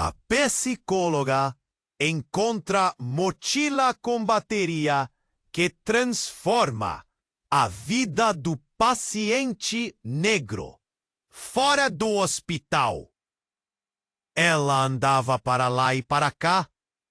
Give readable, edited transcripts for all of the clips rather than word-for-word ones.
A psicóloga encontra mochila com bateria que transforma a vida do paciente negro fora do hospital. Ela andava para lá e para cá,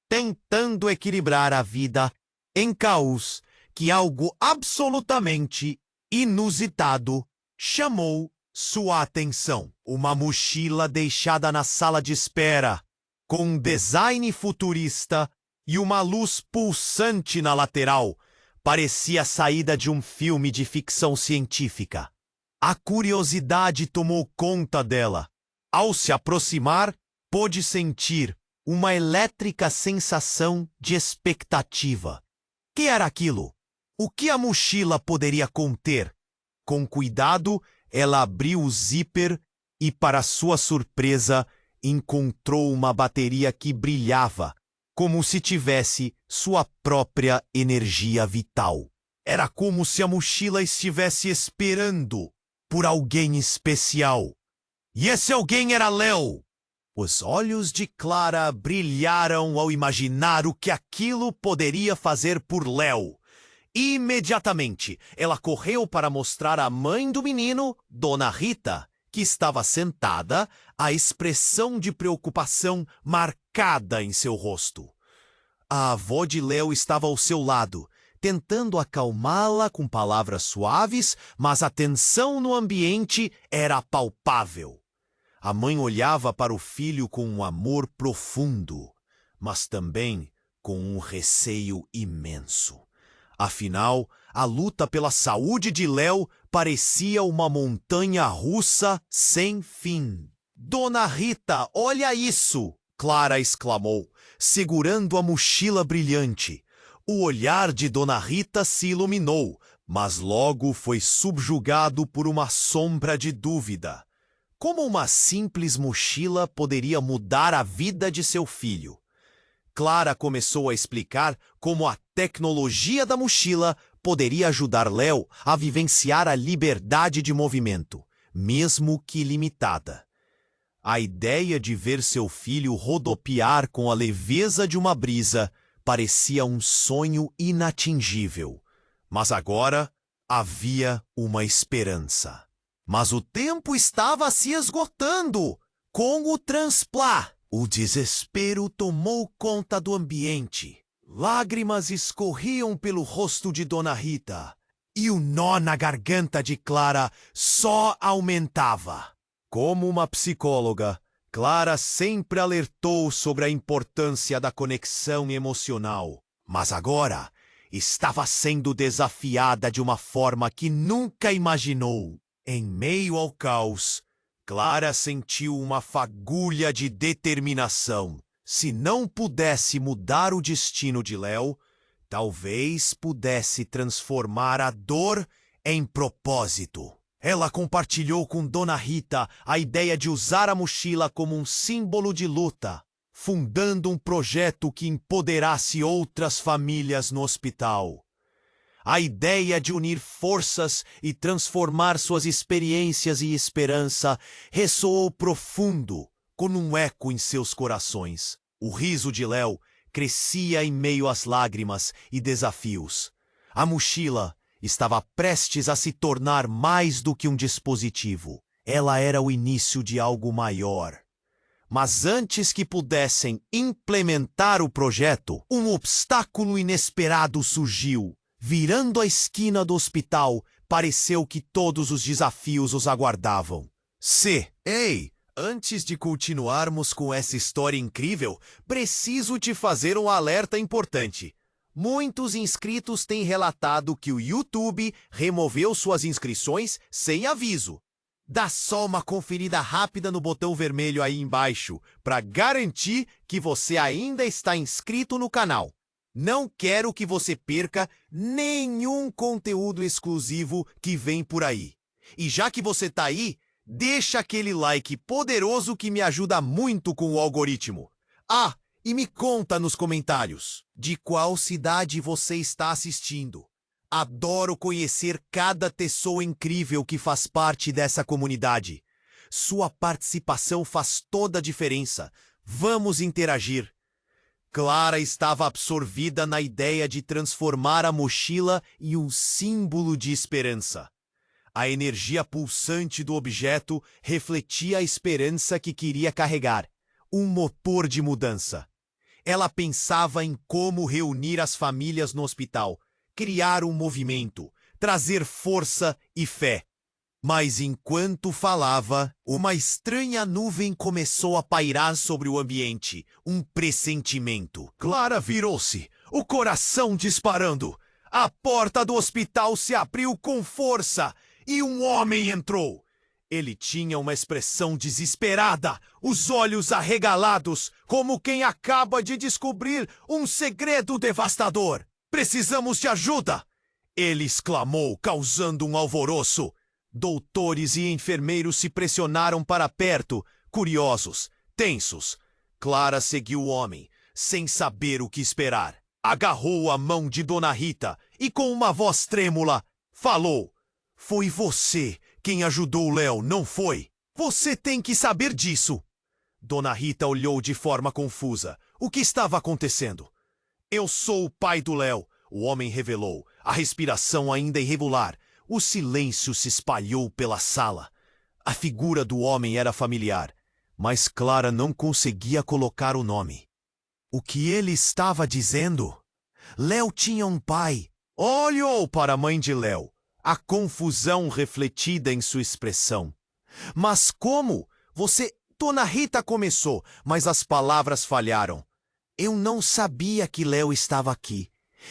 tentando equilibrar a vida em caos que algo absolutamente inusitado chamou sua atenção. Uma mochila deixada na sala de espera, com um design futurista e uma luz pulsante na lateral, parecia saída de um filme de ficção científica. A curiosidade tomou conta dela. Ao se aproximar, pôde sentir uma elétrica sensação de expectativa. Que era aquilo? O que a mochila poderia conter? Com cuidado, ela abriu o zíper e, para sua surpresa, encontrou uma bateria que brilhava, como se tivesse sua própria energia vital. Era como se a mochila estivesse esperando por alguém especial. E esse alguém era Léo. Os olhos de Clara brilharam ao imaginar o que aquilo poderia fazer por Léo. Imediatamente, ela correu para mostrar à mãe do menino, Dona Rita, que estava sentada, a expressão de preocupação marcada em seu rosto. A avó de Léo estava ao seu lado, tentando acalmá-la com palavras suaves, mas a tensão no ambiente era palpável. A mãe olhava para o filho com um amor profundo, mas também com um receio imenso. Afinal, a luta pela saúde de Léo parecia uma montanha russa sem fim. Dona Rita, olha isso! Clara exclamou, segurando a mochila brilhante. O olhar de Dona Rita se iluminou, mas logo foi subjugado por uma sombra de dúvida. Como uma simples mochila poderia mudar a vida de seu filho? Clara começou a explicar como a tecnologia da mochila poderia ajudar Léo a vivenciar a liberdade de movimento, mesmo que limitada. A ideia de ver seu filho rodopiar com a leveza de uma brisa parecia um sonho inatingível. Mas agora havia uma esperança. Mas o tempo estava se esgotando. Com o transplá, o desespero tomou conta do ambiente. Lágrimas escorriam pelo rosto de Dona Rita, e o nó na garganta de Clara só aumentava. Como uma psicóloga, Clara sempre alertou sobre a importância da conexão emocional, mas agora estava sendo desafiada de uma forma que nunca imaginou. Em meio ao caos, Clara sentiu uma fagulha de determinação. Se não pudesse mudar o destino de Léo, talvez pudesse transformar a dor em propósito. Ela compartilhou com Dona Rita a ideia de usar a mochila como um símbolo de luta, fundando um projeto que empoderasse outras famílias no hospital. A ideia de unir forças e transformar suas experiências e esperança ressoou profundo, com um eco em seus corações. O riso de Léo crescia em meio às lágrimas e desafios. A mochila estava prestes a se tornar mais do que um dispositivo. Ela era o início de algo maior. Mas antes que pudessem implementar o projeto, um obstáculo inesperado surgiu. Virando a esquina do hospital, pareceu que todos os desafios os aguardavam. Ei, antes de continuarmos com essa história incrível, preciso te fazer um alerta importante. Muitos inscritos têm relatado que o YouTube removeu suas inscrições sem aviso. Dá só uma conferida rápida no botão vermelho aí embaixo para garantir que você ainda está inscrito no canal. Não quero que você perca nenhum conteúdo exclusivo que vem por aí. E já que você tá aí, deixa aquele like poderoso que me ajuda muito com o algoritmo. Ah, e me conta nos comentários de qual cidade você está assistindo. Adoro conhecer cada pessoa incrível que faz parte dessa comunidade. Sua participação faz toda a diferença. Vamos interagir. Clara estava absorvida na ideia de transformar a mochila em um símbolo de esperança. A energia pulsante do objeto refletia a esperança que queria carregar, um motor de mudança. Ela pensava em como reunir as famílias no hospital, criar um movimento, trazer força e fé. Mas enquanto falava, uma estranha nuvem começou a pairar sobre o ambiente, um pressentimento. Clara virou-se, o coração disparando. A porta do hospital se abriu com força e um homem entrou. Ele tinha uma expressão desesperada, os olhos arregalados, como quem acaba de descobrir um segredo devastador. Precisamos de ajuda! Ele exclamou, causando um alvoroço. Doutores e enfermeiros se pressionaram para perto, curiosos, tensos. Clara seguiu o homem, sem saber o que esperar. Agarrou a mão de Dona Rita e, com uma voz trêmula, falou: "Foi você quem ajudou o Léo, não foi? Você tem que saber disso." Dona Rita olhou de forma confusa. O que estava acontecendo? "Eu sou o pai do Léo", o homem revelou, a respiração ainda irregular. O silêncio se espalhou pela sala. A figura do homem era familiar, mas Clara não conseguia colocar o nome. O que ele estava dizendo? Léo tinha um pai. Olhou para a mãe de Léo, a confusão refletida em sua expressão. "Mas como? Você..." Dona Rita começou, mas as palavras falharam. "Eu não sabia que Léo estava aqui.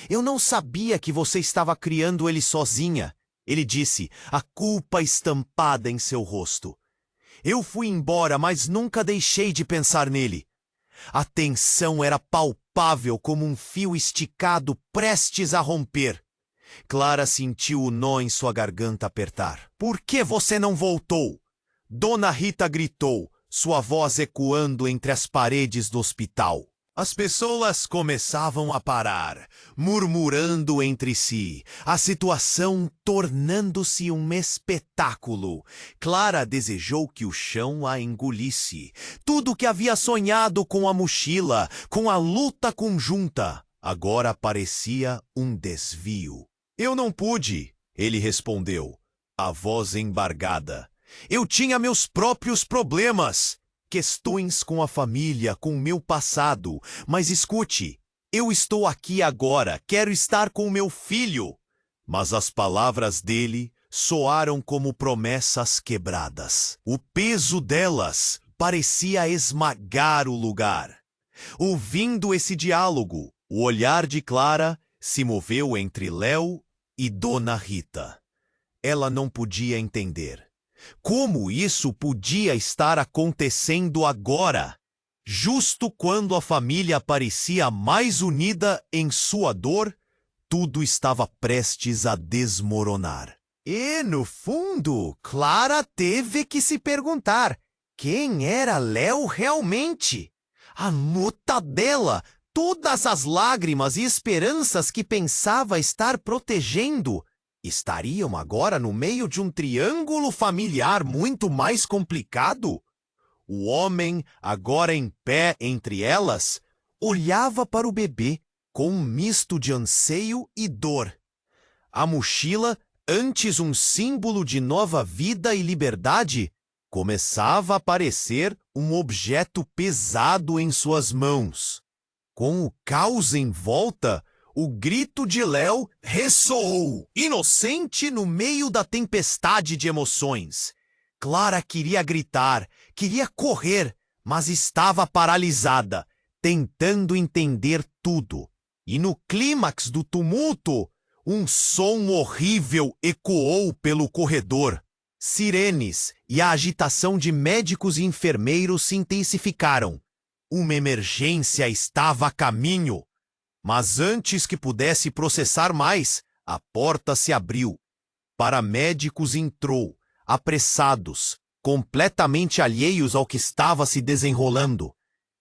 Eu não sabia que você estava criando ele sozinha." Ele disse, a culpa estampada em seu rosto. "Eu fui embora, mas nunca deixei de pensar nele." A tensão era palpável como um fio esticado prestes a romper. Clara sentiu o nó em sua garganta apertar. "Por que você não voltou?" Dona Rita gritou, sua voz ecoando entre as paredes do hospital. As pessoas começavam a parar, murmurando entre si, a situação tornando-se um espetáculo. Clara desejou que o chão a engolisse. Tudo que havia sonhado com a mochila, com a luta conjunta, agora parecia um desvio. "Eu não pude", ele respondeu, a voz embargada. "Eu tinha meus próprios problemas. Questões com a família, com o meu passado. Mas escute, eu estou aqui agora, quero estar com meu filho." Mas as palavras dele soaram como promessas quebradas. O peso delas parecia esmagar o lugar. Ouvindo esse diálogo, o olhar de Clara se moveu entre Léo e Dona Rita. Ela não podia entender. Como isso podia estar acontecendo agora? Justo quando a família parecia mais unida em sua dor, tudo estava prestes a desmoronar. E, no fundo, Clara teve que se perguntar: quem era Léo realmente? A nota dela, todas as lágrimas e esperanças que pensava estar protegendo, estariam agora no meio de um triângulo familiar muito mais complicado? O homem, agora em pé entre elas, olhava para o bebê com um misto de anseio e dor. A mochila, antes um símbolo de nova vida e liberdade, começava a parecer um objeto pesado em suas mãos. Com o caos em volta, o grito de Léo ressoou, inocente no meio da tempestade de emoções. Clara queria gritar, queria correr, mas estava paralisada, tentando entender tudo. E no clímax do tumulto, um som horrível ecoou pelo corredor. Sirenes e a agitação de médicos e enfermeiros se intensificaram. Uma emergência estava a caminho. Mas antes que pudesse processar mais, a porta se abriu. Paramédicos entrou, apressados, completamente alheios ao que estava se desenrolando.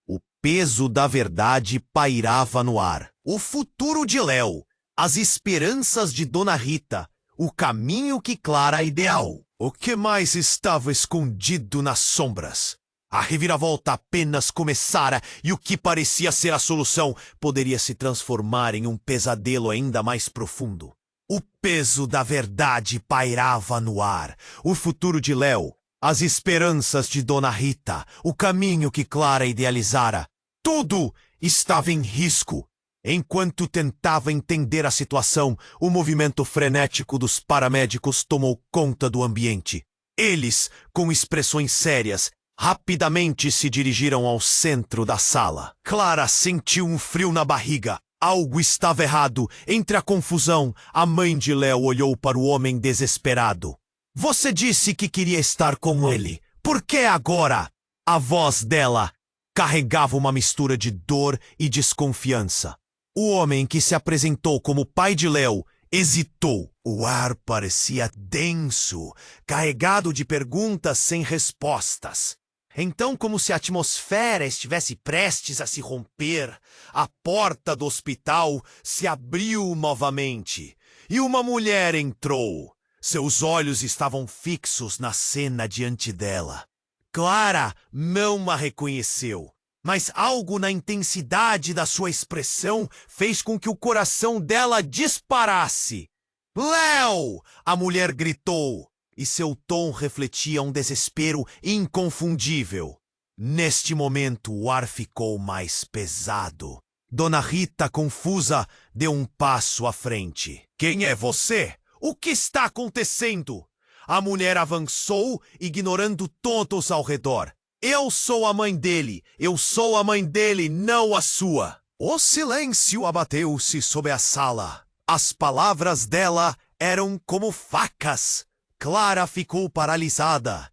O peso da verdade pairava no ar. O futuro de Léo, as esperanças de Dona Rita, o caminho que Clara ideal. O que mais estava escondido nas sombras? A reviravolta apenas começara e o que parecia ser a solução poderia se transformar em um pesadelo ainda mais profundo. O peso da verdade pairava no ar. O futuro de Léo, as esperanças de Dona Rita, o caminho que Clara idealizara. Tudo estava em risco. Enquanto tentava entender a situação, o movimento frenético dos paramédicos tomou conta do ambiente. Eles, com expressões sérias, rapidamente se dirigiram ao centro da sala. Clara sentiu um frio na barriga. Algo estava errado. Entre a confusão, a mãe de Léo olhou para o homem desesperado. Você disse que queria estar com ele. Por que agora? A voz dela carregava uma mistura de dor e desconfiança. O homem que se apresentou como pai de Léo hesitou. O ar parecia denso, carregado de perguntas sem respostas. Então, como se a atmosfera estivesse prestes a se romper, a porta do hospital se abriu novamente e uma mulher entrou. Seus olhos estavam fixos na cena diante dela. Clara não a reconheceu, mas algo na intensidade da sua expressão fez com que o coração dela disparasse. Léo! A mulher gritou. E seu tom refletia um desespero inconfundível. Neste momento, o ar ficou mais pesado. Dona Rita, confusa, deu um passo à frente. Quem é você? O que está acontecendo? A mulher avançou, ignorando todos ao redor. Eu sou a mãe dele. Eu sou a mãe dele, não a sua. O silêncio abateu-se sobre a sala. As palavras dela eram como facas. Clara ficou paralisada.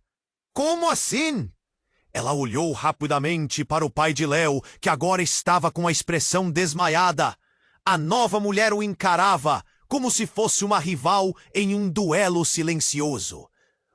Como assim? Ela olhou rapidamente para o pai de Léo, que agora estava com a expressão desmaiada. A nova mulher o encarava, como se fosse uma rival em um duelo silencioso.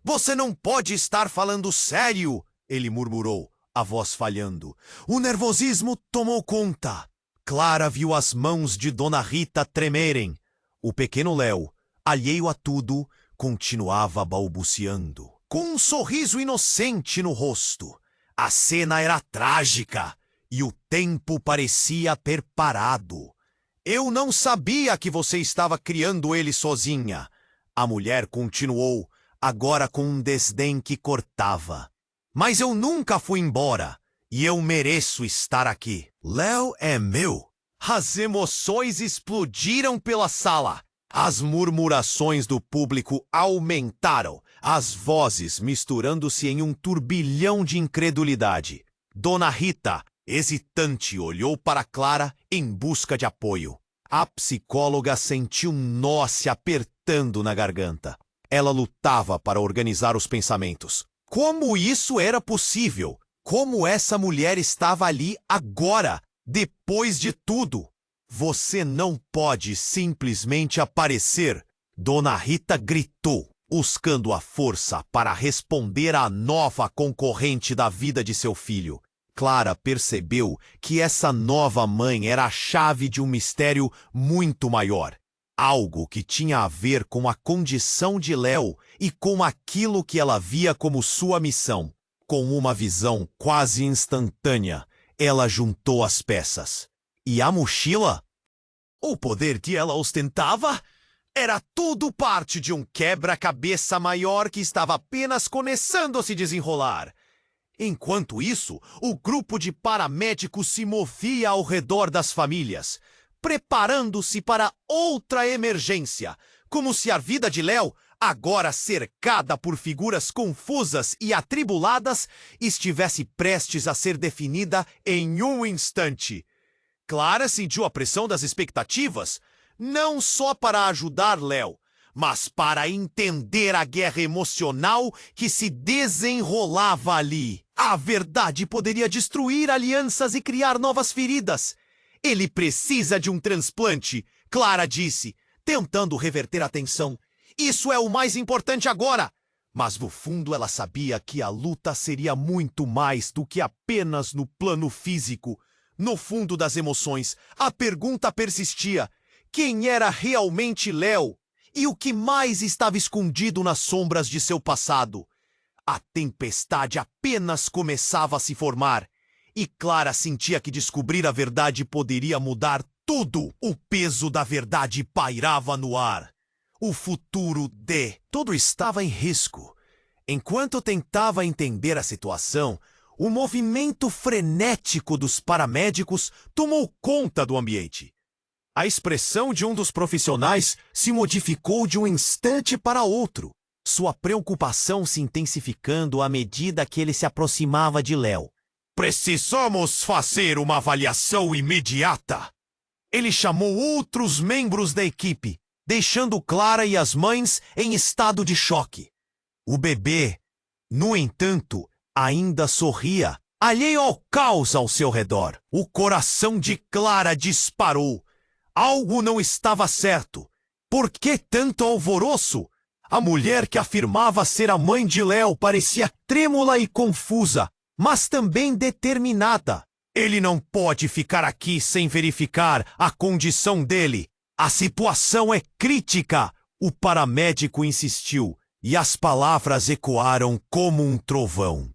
Você não pode estar falando sério, ele murmurou, a voz falhando. O nervosismo tomou conta. Clara viu as mãos de Dona Rita tremerem. O pequeno Léo, alheio a tudo, continuava balbuciando, com um sorriso inocente no rosto. A cena era trágica e o tempo parecia ter parado. Eu não sabia que você estava criando ele sozinha. A mulher continuou, agora com um desdém que cortava. Mas eu nunca fui embora e eu mereço estar aqui. Léo é meu. As emoções explodiram pela sala. As murmurações do público aumentaram, as vozes misturando-se em um turbilhão de incredulidade. Dona Rita, hesitante, olhou para Clara em busca de apoio. A psicóloga sentiu um nó se apertando na garganta. Ela lutava para organizar os pensamentos. Como isso era possível? Como essa mulher estava ali agora, depois de tudo? Você não pode simplesmente aparecer, Dona Rita gritou, buscando a força para responder à nova concorrente da vida de seu filho. Clara percebeu que essa nova mãe era a chave de um mistério muito maior. Algo que tinha a ver com a condição de Léo e com aquilo que ela via como sua missão. Com uma visão quase instantânea, ela juntou as peças. E a mochila? O poder que ela ostentava era tudo parte de um quebra-cabeça maior que estava apenas começando a se desenrolar. Enquanto isso, o grupo de paramédicos se movia ao redor das famílias, preparando-se para outra emergência, como se a vida de Léo, agora cercada por figuras confusas e atribuladas, estivesse prestes a ser definida em um instante. Clara sentiu a pressão das expectativas, não só para ajudar Léo, mas para entender a guerra emocional que se desenrolava ali. A verdade poderia destruir alianças e criar novas feridas. Ele precisa de um transplante, Clara disse, tentando reverter a tensão. Isso é o mais importante agora. Mas no fundo ela sabia que a luta seria muito mais do que apenas no plano físico. No fundo das emoções, a pergunta persistia: quem era realmente Léo? E o que mais estava escondido nas sombras de seu passado? A tempestade apenas começava a se formar, e Clara sentia que descobrir a verdade poderia mudar tudo. O peso da verdade pairava no ar. O futuro de tudo estava em risco. Enquanto tentava entender a situação, o movimento frenético dos paramédicos tomou conta do ambiente. A expressão de um dos profissionais se modificou de um instante para outro, sua preocupação se intensificando à medida que ele se aproximava de Léo. Precisamos fazer uma avaliação imediata. Ele chamou outros membros da equipe, deixando Clara e as mães em estado de choque. O bebê, no entanto, ainda sorria, alheio ao caos ao seu redor. O coração de Clara disparou. Algo não estava certo. Por que tanto alvoroço? A mulher que afirmava ser a mãe de Léo parecia trêmula e confusa, mas também determinada. Ele não pode ficar aqui sem verificar a condição dele. A situação é crítica. O paramédico insistiu, e as palavras ecoaram como um trovão.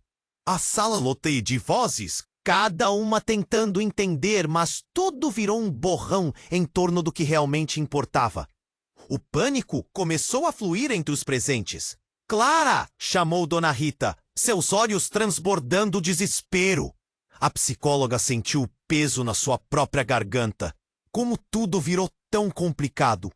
A sala loteia de vozes, cada uma tentando entender, mas tudo virou um borrão em torno do que realmente importava. O pânico começou a fluir entre os presentes. Clara! Chamou Dona Rita, seus olhos transbordando desespero. A psicóloga sentiu o peso na sua própria garganta. Como tudo virou tão complicado.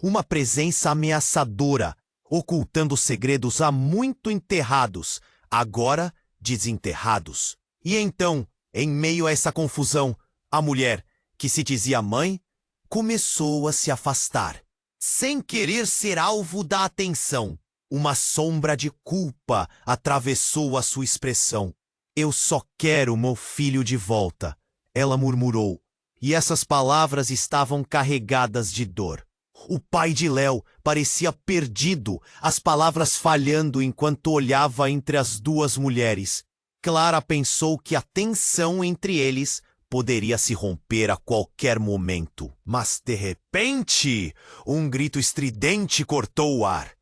Uma presença ameaçadora, ocultando segredos há muito enterrados, agora desenterrados. E então, em meio a essa confusão, a mulher, que se dizia mãe, começou a se afastar. Sem querer ser alvo da atenção, uma sombra de culpa atravessou a sua expressão. Eu só quero meu filho de volta, ela murmurou, e essas palavras estavam carregadas de dor. O pai de Léo parecia perdido, as palavras falhando enquanto olhava entre as duas mulheres. Clara pensou que a tensão entre eles poderia se romper a qualquer momento. Mas, de repente, um grito estridente cortou o ar.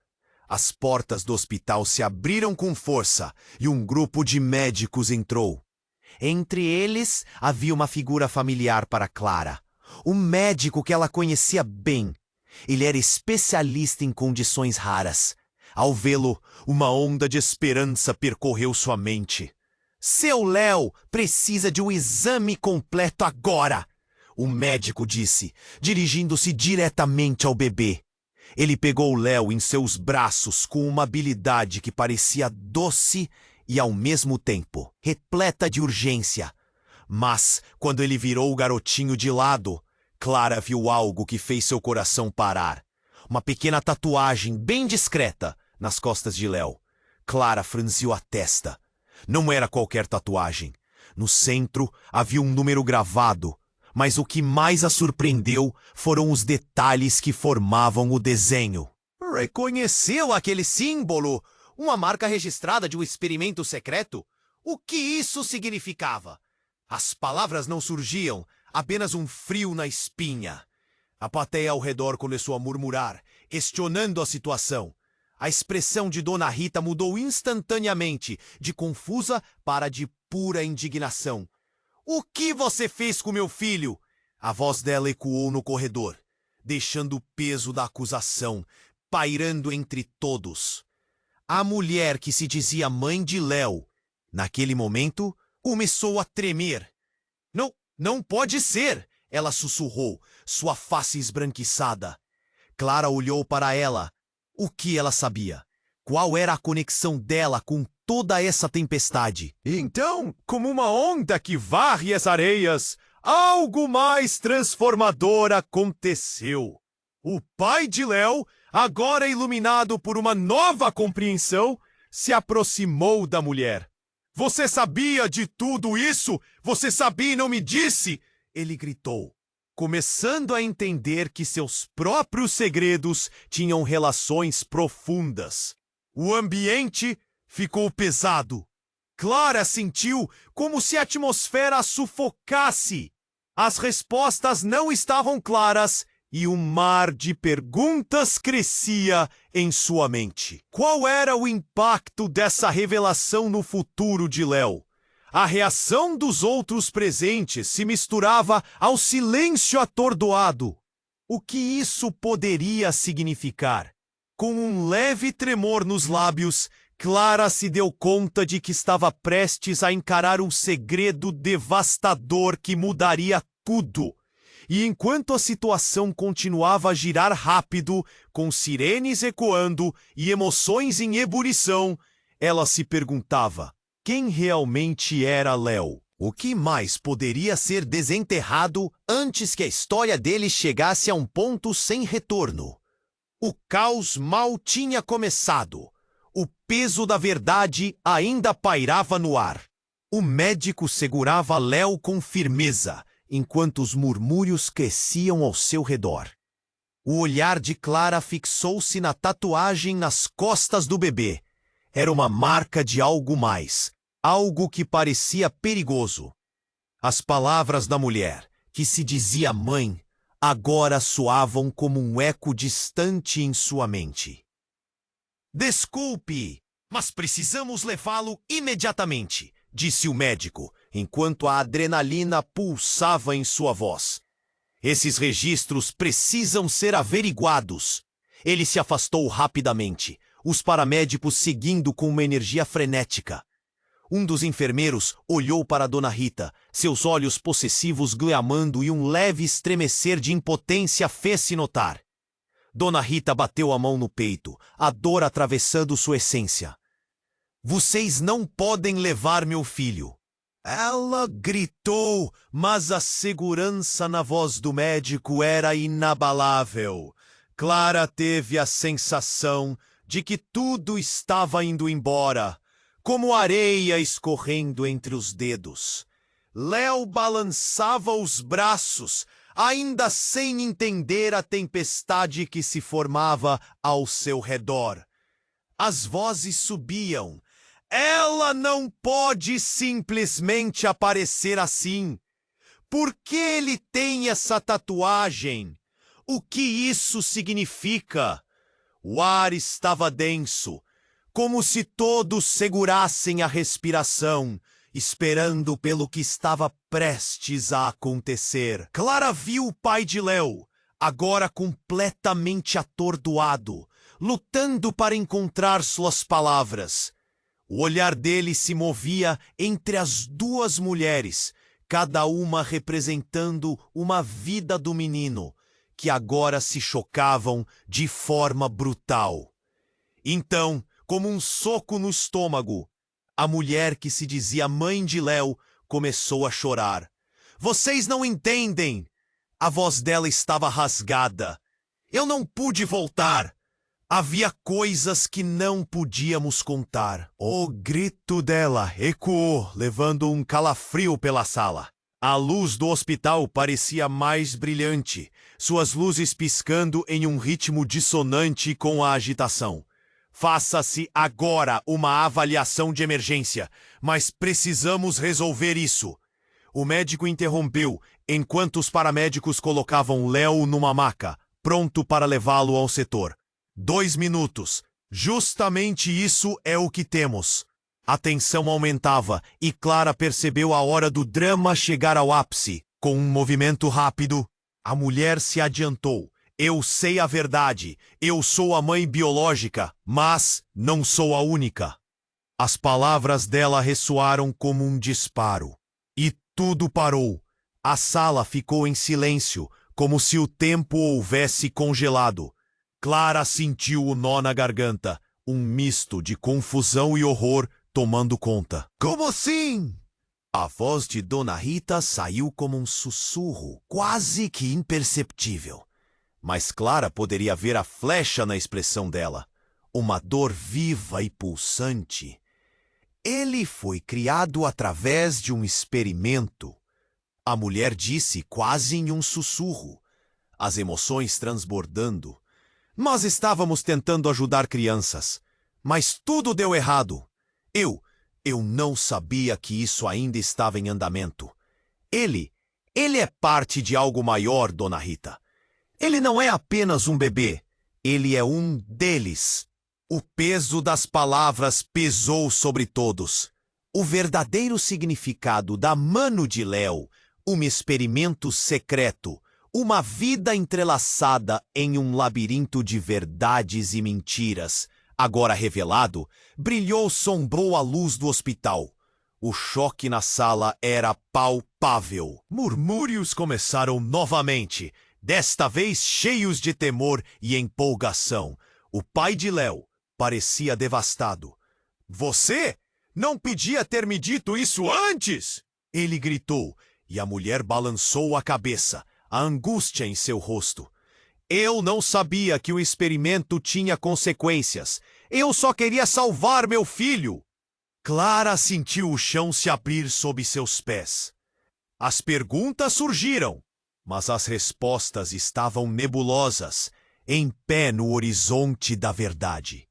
As portas do hospital se abriram com força e um grupo de médicos entrou. Entre eles, havia uma figura familiar para Clara. Um médico que ela conhecia bem. Ele era especialista em condições raras. Ao vê-lo, uma onda de esperança percorreu sua mente. Seu Léo precisa de um exame completo agora, o médico disse, dirigindo-se diretamente ao bebê. Ele pegou Léo em seus braços com uma habilidade que parecia doce e, ao mesmo tempo, repleta de urgência. Mas, quando ele virou o garotinho de lado, Clara viu algo que fez seu coração parar. Uma pequena tatuagem bem discreta nas costas de Léo. Clara franziu a testa. Não era qualquer tatuagem. No centro havia um número gravado, mas o que mais a surpreendeu foram os detalhes que formavam o desenho. Reconheceu aquele símbolo? Uma marca registrada de um experimento secreto? O que isso significava? As palavras não surgiam, apenas um frio na espinha. A plateia ao redor começou a murmurar, questionando a situação. A expressão de Dona Rita mudou instantaneamente, de confusa para de pura indignação. O que você fez com meu filho? A voz dela ecoou no corredor, deixando o peso da acusação, pairando entre todos. A mulher que se dizia mãe de Léo, naquele momento, começou a tremer. Não pode ser! Ela sussurrou, sua face esbranquiçada. Clara olhou para ela. O que ela sabia? Qual era a conexão dela com toda essa tempestade? Então, como uma onda que varre as areias, algo mais transformador aconteceu. O pai de Léo, agora iluminado por uma nova compreensão, se aproximou da mulher. Você sabia de tudo isso? Você sabia e não me disse? Ele gritou, começando a entender que seus próprios segredos tinham relações profundas. O ambiente ficou pesado. Clara sentiu como se a atmosfera a sufocasse. As respostas não estavam claras e um mar de perguntas crescia em sua mente. Qual era o impacto dessa revelação no futuro de Léo? A reação dos outros presentes se misturava ao silêncio atordoado. O que isso poderia significar? Com um leve tremor nos lábios, Clara se deu conta de que estava prestes a encarar um segredo devastador que mudaria tudo. E enquanto a situação continuava a girar rápido, com sirenes ecoando e emoções em ebulição, ela se perguntava: quem realmente era Léo? O que mais poderia ser desenterrado antes que a história dele chegasse a um ponto sem retorno? O caos mal tinha começado. O peso da verdade ainda pairava no ar. O médico segurava Léo com firmeza, enquanto os murmúrios cresciam ao seu redor. O olhar de Clara fixou-se na tatuagem nas costas do bebê. Era uma marca de algo mais, algo que parecia perigoso. As palavras da mulher, que se dizia mãe, agora soavam como um eco distante em sua mente. Desculpe, mas precisamos levá-lo imediatamente, disse o médico, enquanto a adrenalina pulsava em sua voz. Esses registros precisam ser averiguados. Ele se afastou rapidamente, os paramédicos seguindo com uma energia frenética. Um dos enfermeiros olhou para Dona Rita, seus olhos possessivos gleamando e um leve estremecer de impotência fez-se notar. Dona Rita bateu a mão no peito, a dor atravessando sua essência. Vocês não podem levar meu filho. Ela gritou, mas a segurança na voz do médico era inabalável. Clara teve a sensação de que tudo estava indo embora, como areia escorrendo entre os dedos. Léo balançava os braços, ainda sem entender a tempestade que se formava ao seu redor. As vozes subiam. Ela não pode simplesmente aparecer assim. Por que ele tem essa tatuagem? O que isso significa? O ar estava denso, como se todos segurassem a respiração, esperando pelo que estava prestes a acontecer. Clara viu o pai de Léo, agora completamente atordoado, lutando para encontrar suas palavras. O olhar dele se movia entre as duas mulheres, cada uma representando uma vida do menino, que agora se chocavam de forma brutal. Então, como um soco no estômago, a mulher que se dizia mãe de Léo começou a chorar. Vocês não entendem! A voz dela estava rasgada. Eu não pude voltar. Havia coisas que não podíamos contar. O grito dela ecoou, levando um calafrio pela sala. A luz do hospital parecia mais brilhante, suas luzes piscando em um ritmo dissonante com a agitação. Faça-se agora uma avaliação de emergência, mas precisamos resolver isso. O médico interrompeu, enquanto os paramédicos colocavam Léo numa maca, pronto para levá-lo ao setor. 2 minutos. Justamente isso é o que temos. A tensão aumentava e Clara percebeu a hora do drama chegar ao ápice. Com um movimento rápido, a mulher se adiantou. Eu sei a verdade. Eu sou a mãe biológica, mas não sou a única. As palavras dela ressoaram como um disparo. E tudo parou. A sala ficou em silêncio, como se o tempo houvesse congelado. Clara sentiu o nó na garganta, um misto de confusão e horror tomando conta. Como assim? A voz de Dona Rita saiu como um sussurro, quase que imperceptível. Mas Clara poderia ver a flecha na expressão dela, uma dor viva e pulsante. Ele foi criado através de um experimento. A mulher disse quase em um sussurro, as emoções transbordando. Nós estávamos tentando ajudar crianças, mas tudo deu errado. Eu não sabia que isso ainda estava em andamento. Ele é parte de algo maior, Dona Rita. Ele não é apenas um bebê, ele é um deles. O peso das palavras pesou sobre todos. O verdadeiro significado da mano de Léo, um experimento secreto, uma vida entrelaçada em um labirinto de verdades e mentiras, agora revelado, sombrou a luz do hospital. O choque na sala era palpável. Murmúrios começaram novamente, desta vez cheios de temor e empolgação. O pai de Léo parecia devastado. Você não podia ter me dito isso antes! Ele gritou, e a mulher balançou a cabeça, a angústia em seu rosto. Eu não sabia que o experimento tinha consequências. Eu só queria salvar meu filho. Clara sentiu o chão se abrir sob seus pés. As perguntas surgiram, mas as respostas estavam nebulosas, em pé no horizonte da verdade.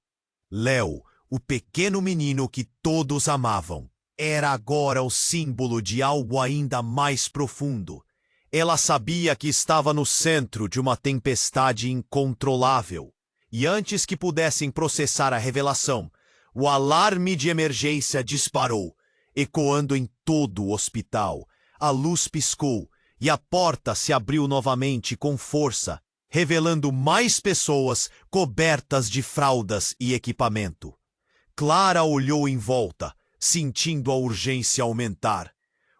Léo, o pequeno menino que todos amavam, era agora o símbolo de algo ainda mais profundo. Ela sabia que estava no centro de uma tempestade incontrolável. E antes que pudessem processar a revelação, o alarme de emergência disparou, ecoando em todo o hospital. A luz piscou e a porta se abriu novamente com força, revelando mais pessoas cobertas de fraldas e equipamento. Clara olhou em volta, sentindo a urgência aumentar.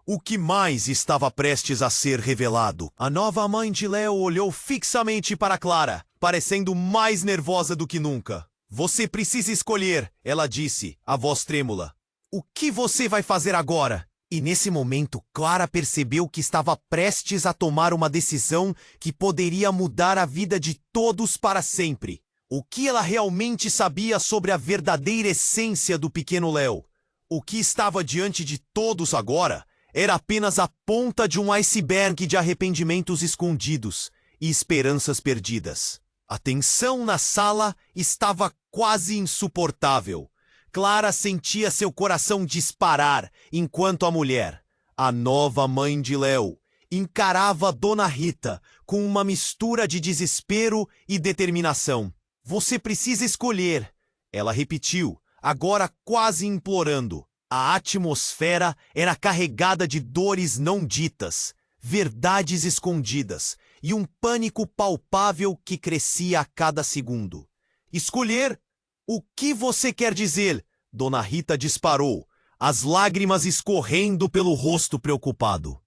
O que mais estava prestes a ser revelado? A nova mãe de Léo olhou fixamente para Clara, parecendo mais nervosa do que nunca. Você precisa escolher, ela disse, a voz trêmula. O que você vai fazer agora? E nesse momento, Clara percebeu que estava prestes a tomar uma decisão que poderia mudar a vida de todos para sempre. O que ela realmente sabia sobre a verdadeira essência do pequeno Léo? O que estava diante de todos agora era apenas a ponta de um iceberg de arrependimentos escondidos e esperanças perdidas. A tensão na sala estava quase insuportável. Clara sentia seu coração disparar, enquanto a mulher, a nova mãe de Léo, encarava Dona Rita com uma mistura de desespero e determinação. Você precisa escolher, ela repetiu, agora quase implorando. A atmosfera era carregada de dores não ditas, verdades escondidas e um pânico palpável que crescia a cada segundo. Escolher? O que você quer dizer? Dona Rita disparou, as lágrimas escorrendo pelo rosto preocupado.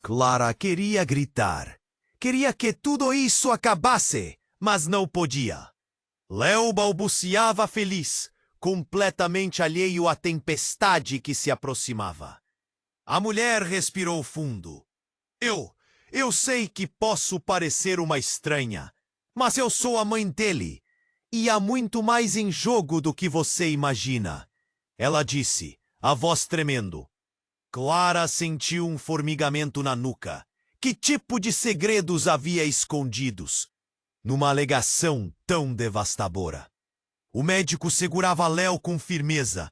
Clara queria gritar. Queria que tudo isso acabasse, mas não podia. Léo balbuciava feliz, completamente alheio à tempestade que se aproximava. A mulher respirou fundo. Eu sei que posso parecer uma estranha, mas eu sou a mãe dele, e há muito mais em jogo do que você imagina. Ela disse, a voz tremendo. Clara sentiu um formigamento na nuca. Que tipo de segredos havia escondidos numa alegação tão devastadora? O médico segurava Léo com firmeza,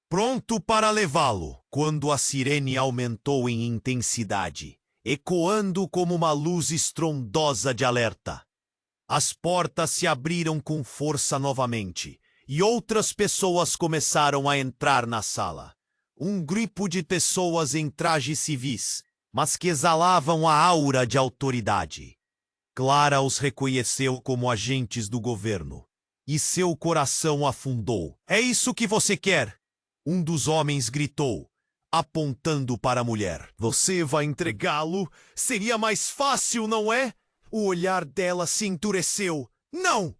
pronto para levá-lo, quando a sirene aumentou em intensidade, ecoando como uma luz estrondosa de alerta. As portas se abriram com força novamente, e outras pessoas começaram a entrar na sala. Um grupo de pessoas em trajes civis, mas que exalavam a aura de autoridade. Clara os reconheceu como agentes do governo. E seu coração afundou. É isso que você quer? Um dos homens gritou, apontando para a mulher. Você vai entregá-lo? Seria mais fácil, não é? O olhar dela se endureceu. Não!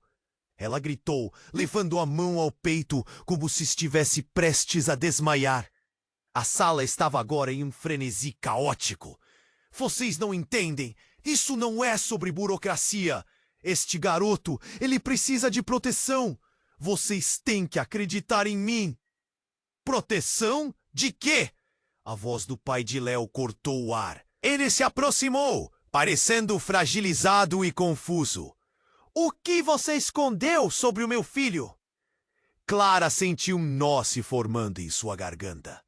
Ela gritou, levando a mão ao peito como se estivesse prestes a desmaiar. A sala estava agora em um frenesi caótico. Vocês não entendem. Isso não é sobre burocracia. Este garoto, ele precisa de proteção. Vocês têm que acreditar em mim. Proteção? De quê? A voz do pai de Léo cortou o ar. Ele se aproximou, parecendo fragilizado e confuso. O que você escondeu sobre o meu filho? Clara sentiu um nó se formando em sua garganta.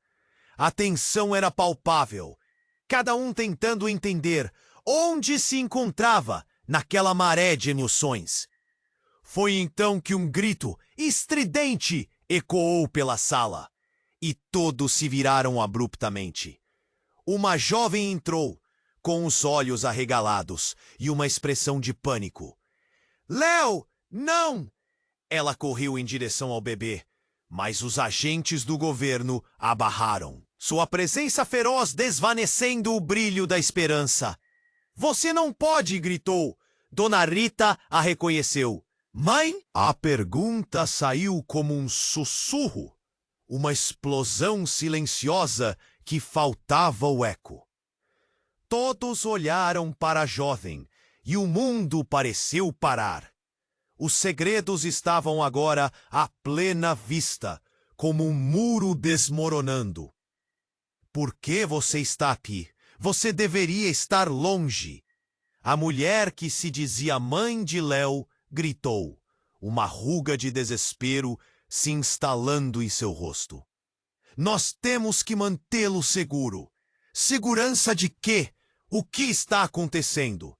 A tensão era palpável. Cada um tentando entender onde se encontrava naquela maré de emoções. Foi então que um grito estridente ecoou pela sala, e todos se viraram abruptamente. Uma jovem entrou, com os olhos arregalados e uma expressão de pânico. Léo, não! Ela correu em direção ao bebê, mas os agentes do governo a barraram, sua presença feroz desvanecendo o brilho da esperança. Você não pode, gritou. Dona Rita a reconheceu. Mãe? A pergunta saiu como um sussurro, uma explosão silenciosa que faltava o eco. Todos olharam para a jovem e o mundo pareceu parar. Os segredos estavam agora à plena vista, como um muro desmoronando. Por que você está aqui? Você deveria estar longe. A mulher que se dizia mãe de Léo gritou, uma ruga de desespero se instalando em seu rosto. Nós temos que mantê-lo seguro. Segurança de quê? O que está acontecendo?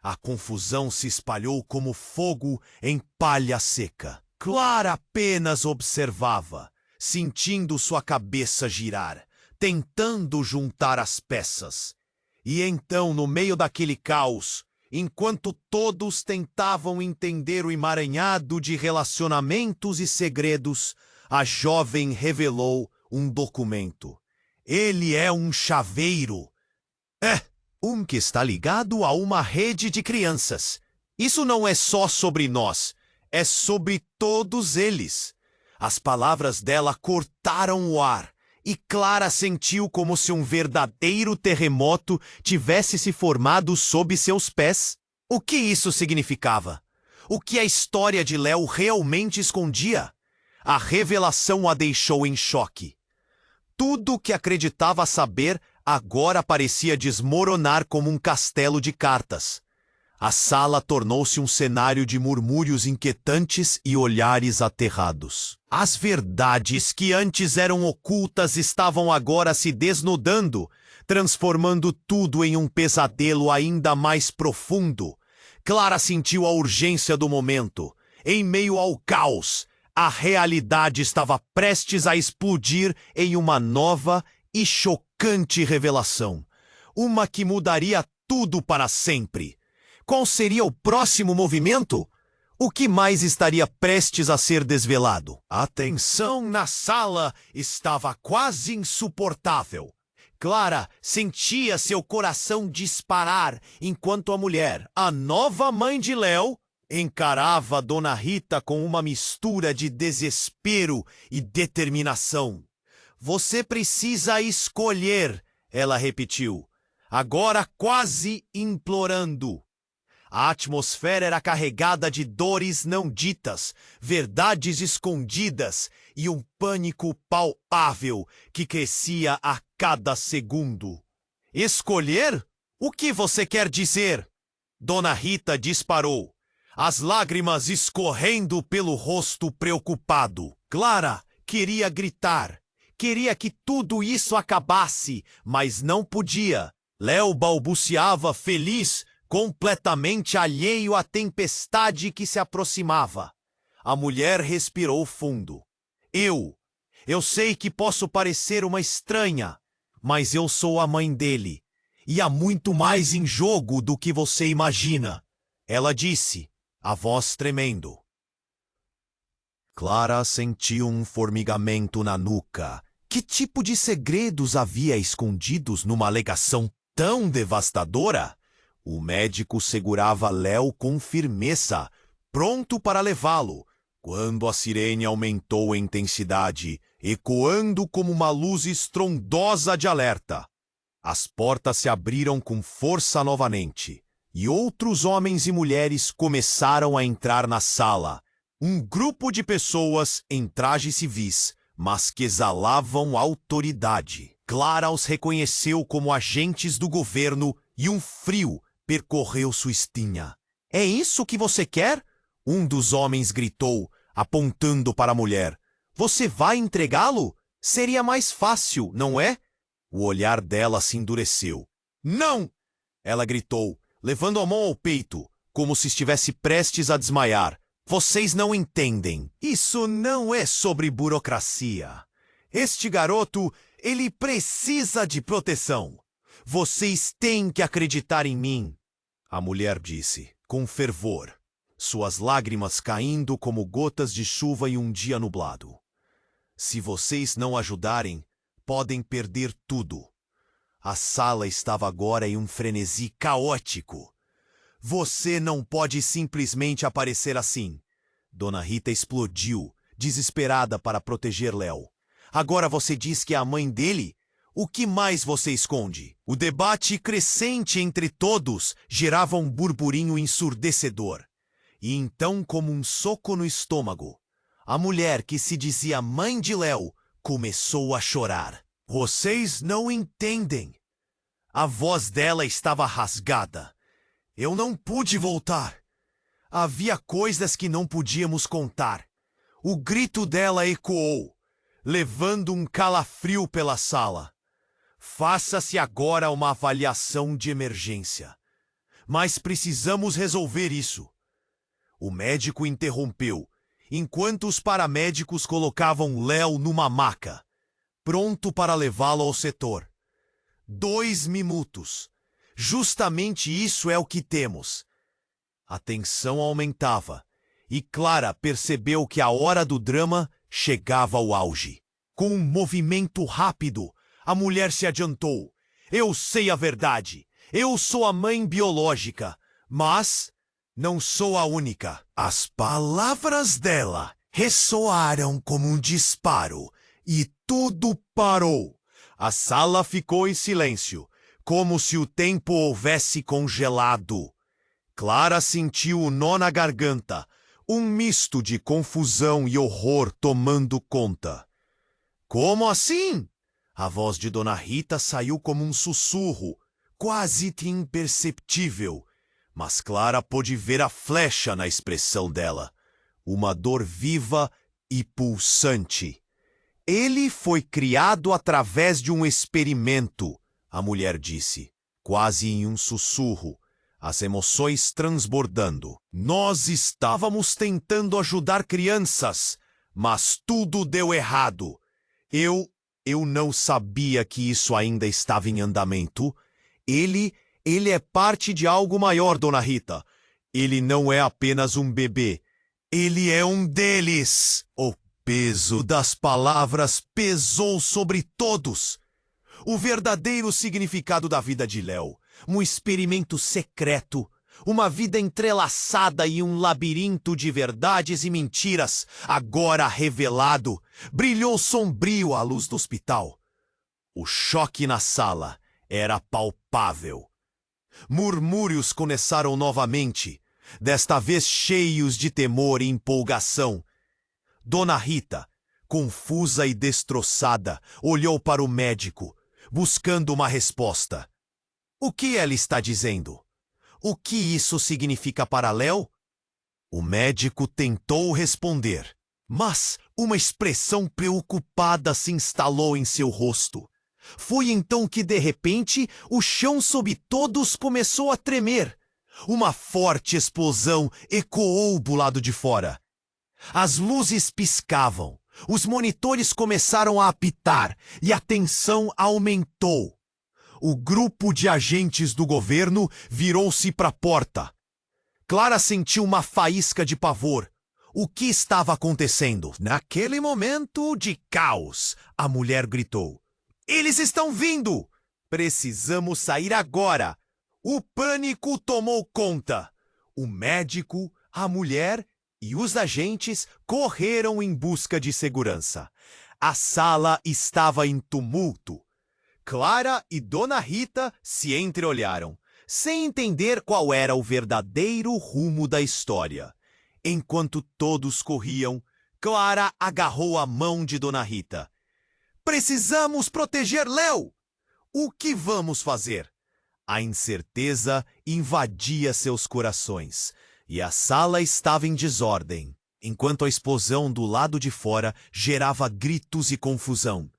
A confusão se espalhou como fogo em palha seca. Clara apenas observava, sentindo sua cabeça girar, tentando juntar as peças. E então, no meio daquele caos, enquanto todos tentavam entender o emaranhado de relacionamentos e segredos, a jovem revelou um documento. Ele é um chaveiro. Um que está ligado a uma rede de crianças. Isso não é só sobre nós, é sobre todos eles. As palavras dela cortaram o ar, e Clara sentiu como se um verdadeiro terremoto tivesse se formado sob seus pés. O que isso significava? O que a história de Léo realmente escondia? A revelação a deixou em choque. Tudo o que acreditava saber agora parecia desmoronar como um castelo de cartas. A sala tornou-se um cenário de murmúrios inquietantes e olhares aterrados. As verdades que antes eram ocultas estavam agora se desnudando, transformando tudo em um pesadelo ainda mais profundo. Clara sentiu a urgência do momento. Em meio ao caos, a realidade estava prestes a explodir em uma nova e chocante revelação. Uma que mudaria tudo para sempre. Qual seria o próximo movimento? O que mais estaria prestes a ser desvelado? A tensão na sala estava quase insuportável. Clara sentia seu coração disparar enquanto a mulher, a nova mãe de Léo, encarava Dona Rita com uma mistura de desespero e determinação. Você precisa escolher, ela repetiu, agora quase implorando. A atmosfera era carregada de dores não ditas, verdades escondidas e um pânico palpável que crescia a cada segundo. Escolher? O que você quer dizer? Dona Rita disparou, as lágrimas escorrendo pelo rosto preocupado. Clara queria gritar, queria que tudo isso acabasse, mas não podia. Léo balbuciava feliz, completamente alheio à tempestade que se aproximava. A mulher respirou fundo. Eu sei que posso parecer uma estranha, mas eu sou a mãe dele. E há muito mais em jogo do que você imagina. Ela disse, a voz tremendo. Clara sentiu um formigamento na nuca. Que tipo de segredos havia escondidos numa alegação tão devastadora? O médico segurava Léo com firmeza, pronto para levá-lo, quando a sirene aumentou em intensidade, ecoando como uma luz estrondosa de alerta. As portas se abriram com força novamente, e outros homens e mulheres começaram a entrar na sala. Um grupo de pessoas em trajes civis, mas que exalavam autoridade. Clara os reconheceu como agentes do governo e um frio percorreu sua espinha. É isso que você quer? Um dos homens gritou, apontando para a mulher. Você vai entregá-lo? Seria mais fácil, não é? O olhar dela se endureceu. Não! Ela gritou, levando a mão ao peito. como se estivesse prestes a desmaiar. Vocês não entendem. Isso não é sobre burocracia. Este garoto, ele precisa de proteção. Vocês têm que acreditar em mim. A mulher disse, com fervor, suas lágrimas caindo como gotas de chuva em um dia nublado. Se vocês não ajudarem, podem perder tudo. A sala estava agora em um frenesi caótico. Você não pode simplesmente aparecer assim. Dona Rita explodiu, desesperada para proteger Léo. Agora você diz que é a mãe dele? O que mais você esconde? O debate crescente entre todos gerava um burburinho ensurdecedor. E então, como um soco no estômago, a mulher que se dizia mãe de Léo começou a chorar. Vocês não entendem. A voz dela estava rasgada. Eu não pude voltar. Havia coisas que não podíamos contar. O grito dela ecoou, levando um calafrio pela sala. Faça-se agora uma avaliação de emergência. Mas precisamos resolver isso. O médico interrompeu, enquanto os paramédicos colocavam Léo numa maca, pronto para levá-lo ao setor. 2 minutos. Justamente isso é o que temos. A tensão aumentava, e Clara percebeu que a hora do drama chegava ao auge. Com um movimento rápido, a mulher se adiantou. Eu sei a verdade. Eu sou a mãe biológica, mas não sou a única. As palavras dela ressoaram como um disparo, e tudo parou. A sala ficou em silêncio, como se o tempo houvesse congelado. Clara sentiu o nó na garganta, um misto de confusão e horror tomando conta. Como assim? A voz de Dona Rita saiu como um sussurro, quase imperceptível, mas Clara pôde ver a flecha na expressão dela, uma dor viva e pulsante. Ele foi criado através de um experimento, a mulher disse, quase em um sussurro, as emoções transbordando. Nós estávamos tentando ajudar crianças, mas tudo deu errado. Eu não sabia que isso ainda estava em andamento. Ele é parte de algo maior, Dona Rita. Ele não é apenas um bebê. Ele é um deles. O peso das palavras pesou sobre todos. O verdadeiro significado da vida de Léo, um experimento secreto, uma vida entrelaçada e um labirinto de verdades e mentiras, agora revelado, brilhou sombrio à luz do hospital. O choque na sala era palpável. Murmúrios começaram novamente, desta vez cheios de temor e empolgação. Dona Rita, confusa e destroçada, olhou para o médico, buscando uma resposta. O que ela está dizendo? O que isso significa para Léo? O médico tentou responder, mas uma expressão preocupada se instalou em seu rosto. Foi então que, de repente, o chão sob todos começou a tremer. Uma forte explosão ecoou do lado de fora. As luzes piscavam, os monitores começaram a apitar e a tensão aumentou. O grupo de agentes do governo virou-se para a porta. Clara sentiu uma faísca de pavor. O que estava acontecendo? Naquele momento de caos, a mulher gritou. Eles estão vindo! Precisamos sair agora! O pânico tomou conta. O médico, a mulher e os agentes correram em busca de segurança. A sala estava em tumulto. Clara e Dona Rita se entreolharam, sem entender qual era o verdadeiro rumo da história. Enquanto todos corriam, Clara agarrou a mão de Dona Rita. Precisamos proteger Léo! O que vamos fazer? A incerteza invadia seus corações, e a sala estava em desordem, enquanto a explosão do lado de fora gerava gritos e confusão.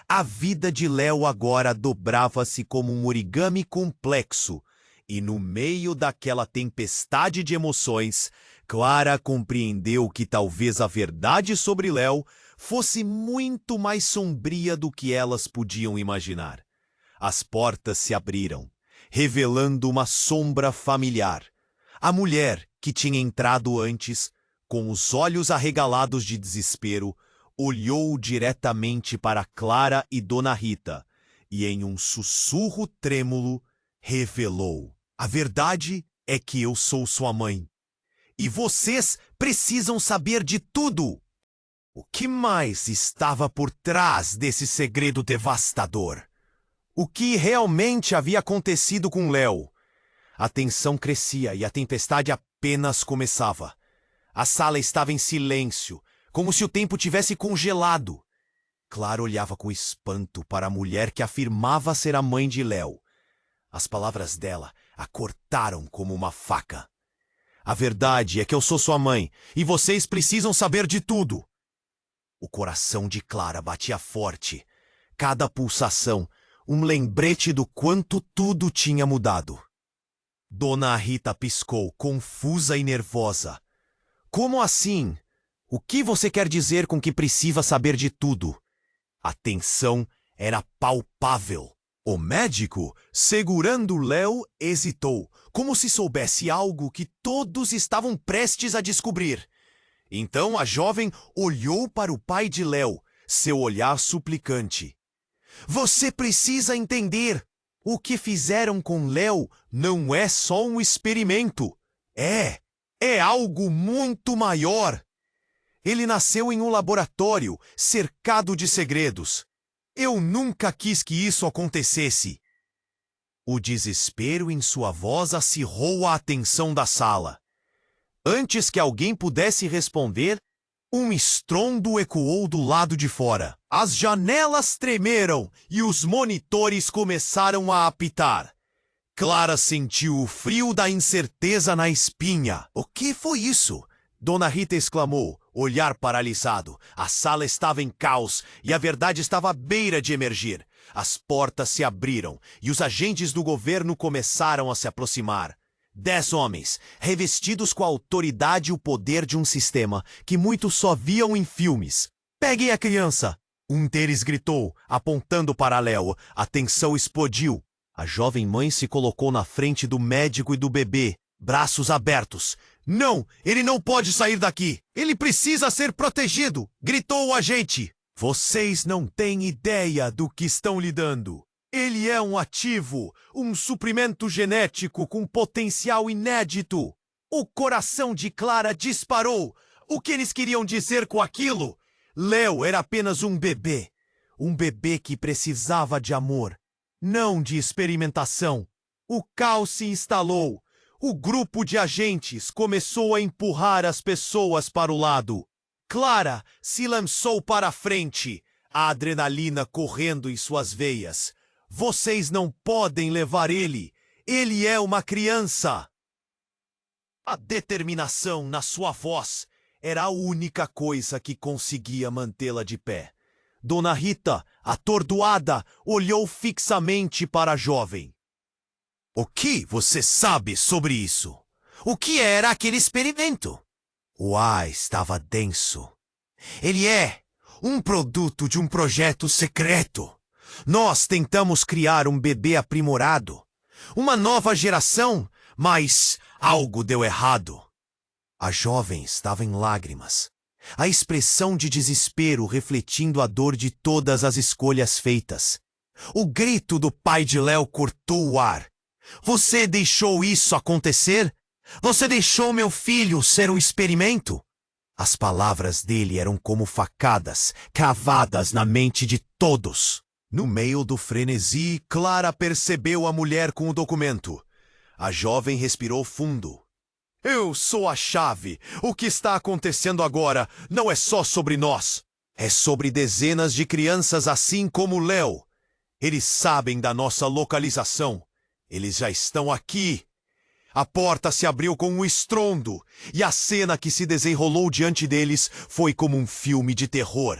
A vida de Léo agora dobrava-se como um origami complexo, E no meio daquela tempestade de emoções, Clara compreendeu que talvez a verdade sobre Léo fosse muito mais sombria do que elas podiam imaginar. As portas se abriram, revelando uma sombra familiar. A mulher, que tinha entrado antes, com os olhos arregalados de desespero, olhou diretamente para Clara e Dona Rita e, em um sussurro trêmulo, revelou: "A verdade é que eu sou sua mãe. E vocês precisam saber de tudo." O que mais estava por trás desse segredo devastador? O que realmente havia acontecido com Léo? A tensão crescia e a tempestade apenas começava. A sala estava em silêncio, como se o tempo tivesse congelado. Clara olhava com espanto para a mulher que afirmava ser a mãe de Léo. As palavras dela a cortaram como uma faca. "A verdade é que eu sou sua mãe, e vocês precisam saber de tudo." O coração de Clara batia forte. Cada pulsação, um lembrete do quanto tudo tinha mudado. Dona Rita piscou, confusa e nervosa. "Como assim? O que você quer dizer com que precisa saber de tudo?" A tensão era palpável. O médico, segurando Léo, hesitou, como se soubesse algo que todos estavam prestes a descobrir. Então a jovem olhou para o pai de Léo, seu olhar suplicante. "Você precisa entender. O que fizeram com Léo não é só um experimento. É algo muito maior. Ele nasceu em um laboratório, cercado de segredos. Eu nunca quis que isso acontecesse." O desespero em sua voz acirrou a atenção da sala. Antes que alguém pudesse responder, um estrondo ecoou do lado de fora. As janelas tremeram e os monitores começaram a apitar. Clara sentiu o frio da incerteza na espinha. "O que foi isso?" Dona Rita exclamou, olhar paralisado. A sala estava em caos e a verdade estava à beira de emergir. As portas se abriram e os agentes do governo começaram a se aproximar. 10 homens, revestidos com a autoridade e o poder de um sistema que muitos só viam em filmes. "Peguem a criança!" Um deles gritou, apontando para Léo. A tensão explodiu. A jovem mãe se colocou na frente do médico e do bebê, braços abertos. "Não, ele não pode sair daqui! Ele precisa ser protegido!" gritou o agente. "Vocês não têm ideia do que estão lidando. Ele é um ativo, um suprimento genético com potencial inédito." O coração de Clara disparou. O que eles queriam dizer com aquilo? Léo era apenas um bebê que precisava de amor, não de experimentação. O caos se instalou. O grupo de agentes começou a empurrar as pessoas para o lado. Clara se lançou para a frente, a adrenalina correndo em suas veias. "Vocês não podem levar ele! Ele é uma criança!" A determinação na sua voz era a única coisa que conseguia mantê-la de pé. Dona Rita, atordoada, olhou fixamente para a jovem. "O que você sabe sobre isso? O que era aquele experimento?" O ar estava denso. "Ele é um produto de um projeto secreto. Nós tentamos criar um bebê aprimorado, uma nova geração, mas algo deu errado." A jovem estava em lágrimas, a expressão de desespero refletindo a dor de todas as escolhas feitas. O grito do pai de Léo cortou o ar. "Você deixou isso acontecer? Você deixou meu filho ser um experimento?" As palavras dele eram como facadas, cravadas na mente de todos. No meio do frenesi, Clara percebeu a mulher com o documento. A jovem respirou fundo. "Eu sou a chave. O que está acontecendo agora não é só sobre nós. É sobre dezenas de crianças assim como Léo. Eles sabem da nossa localização. Eles já estão aqui." A porta se abriu com um estrondo, e a cena que se desenrolou diante deles foi como um filme de terror.